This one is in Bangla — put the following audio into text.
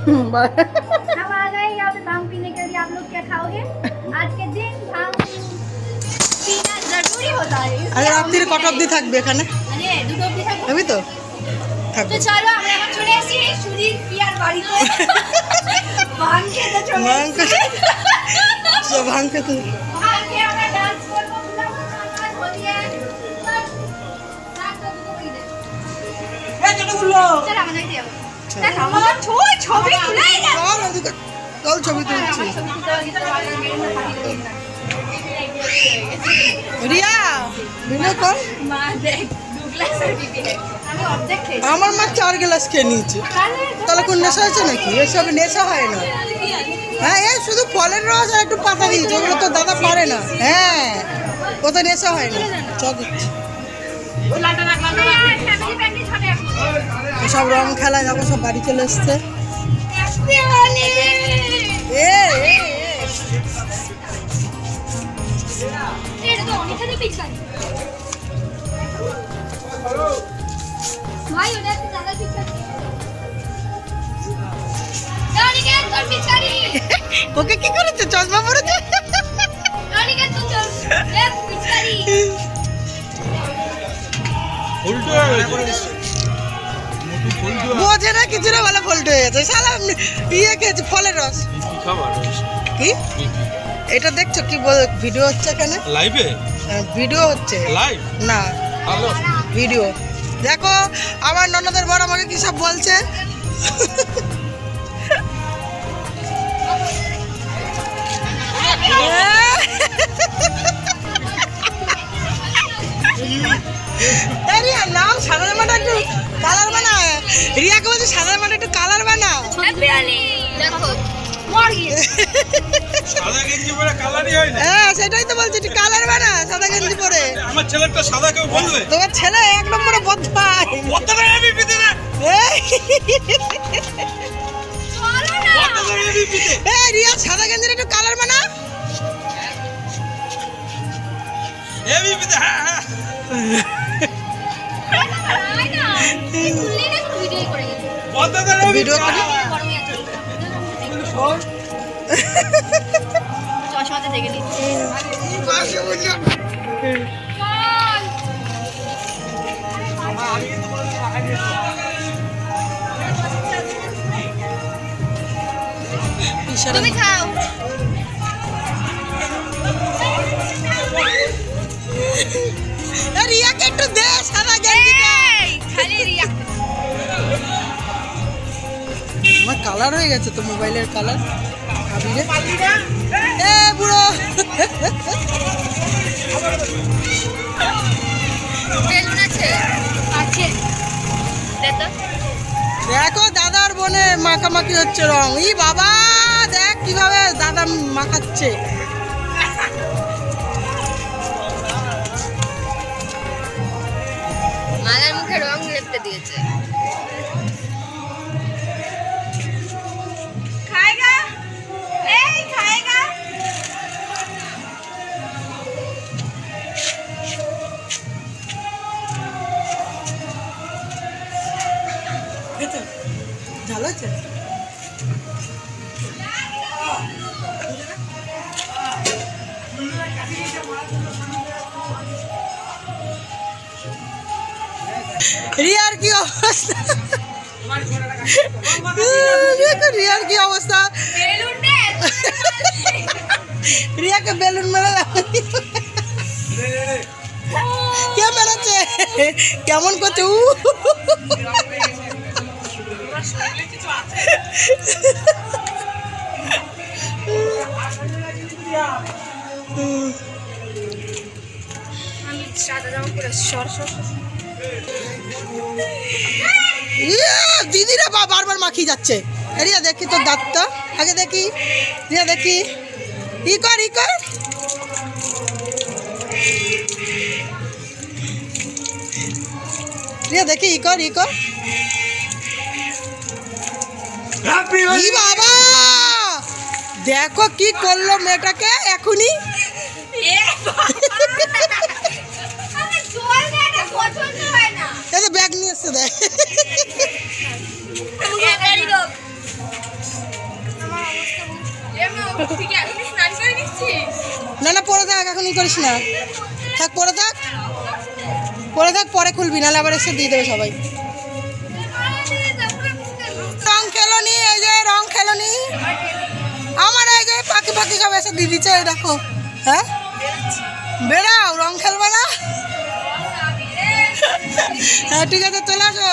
हम आ गए यहाँ पे भांग पीने के लिए। आप लोग क्या खाओगे? आज के दिन भांग पीना जरूरी होता है। আরে রাত্রির কত অবধি থাকবে এখানে? अरे দুটো অবধি থাকবো। আমি তো তো চলো আমরা এখন চলে এসেছি সুদীপ পিয়ার বাড়িতে। ভাং খেতে চলে এসেছি। সব ভাঙ খেতে। আজকে আমরা ডান্স করবো, নাচ বলিয়ে। ডান্স দুটো করে দে। এই ছোটগুলো চল আমাদের যাবো। দেখ আমার ছবি তুলেই না। চল ছবি তুলছি। রিয়া ভিডিও কর। মা দেখ দুগ্লাসের দিদি আমি অর্ধেক খেয়েছি। আমার মা 4 গ্লাস খেয়ে নিয়েছে। তাহলে কোন নেশা হয়েছে নাকি? এসব নেশা হয় না। হ্যাঁ এই শুধু ফলের রস আর একটু পাতা দিয়েছে, ওগুলো তো দাদা পারে না। হ্যাঁ ও তো নেশা হয় না। চল দিচ্ছি। সব রং খেলায় দেখো সব বাড়ি চলে এসছে। ওকে কি করেছে? চশমা পরেছে। বোঝে না কিছু না, বলে ফল্ট হয়ে গেছে। শালা ইয়ে খেয়েছে ফলের রস। কি এটা দেখছো? কি ভিডিও হচ্ছে এখানে? লাইভে ভিডিও হচ্ছে। লাইভ না হ্যালো ভিডিও দেখো। আমার ননদের বড় আমাকে কি সব বলছে। রিয়া নাম সাদা জামাটা একটু কালার বানা। রিয়াকে বলছে সাদা জামাটা একটু কালার বানা। সাদা গেঞ্জি পরে কালারই হয় না। হ্যাঁ সেটাই তো বলছি, একটু কালার বানা সাদা গেঞ্জি পরে। আমার ছেলেটা সাদা কেউ বলবে? তোমার ছেলে এক নম্বরে বদমাই। কতটা আমি পিতে না, কতটা আমি পিতে। এই রিয়া সাদা গেঞ্জির একটু কালার বানা। আমি পিতে। হ্যাঁ হ্যাঁ কতটা আমি ভিডিও করে চশমাতে দেখে নিচ্ছি। তুমি খাও। রিয়াকে একটু দে সাদা গেঞ্জিটা। খালি রিয়া আমার কালার হয়ে গেছে তো, মোবাইলের কালার। আবিরে এ বুড়ো বেলুন আছে আছে দেখো দাদার বোনে মাখামাখি হচ্ছে রং। ই বাবা দেখ কিভাবে দাদা মাখাচ্ছে। মালার মুখে রং লেপতে দিয়েছে। খায়গা এই খায়গা। ঝাল আছে? রিয়ার কি অবস্থা? দেখো রিয়ার কি অবস্থা। রিয়াকে বেলুন মেরে কে মেরেছে? কেমন করছে? দিদিরা বারবার মাখিয়ে যাচ্ছে। রিয়া দেখি তোর দাঁতটা আগে দেখি। রিয়া দেখি ই কর ই কর। রিয়া দেখি ই কর ই কর। ই বাবা দেখো কি করলো মেয়েটাকে এখনই। ব্যাগ নিয়ে এসছে দেখ। থাক, এখন ই করিস না, থাক পরে থাক, পরে খুলবি, নাহলে আবার এসে দিয়ে দেবে সবাই। রং খেলোনি, এই যে রং খেলোনি আমার, এই যে পাখি পাখি সব এসে দিয়ে দিচ্ছে, এই দেখো। হ্যাঁ বেরাও, রং খেলবে না? হ্যাঁ ঠিক আছে, চলে আসো।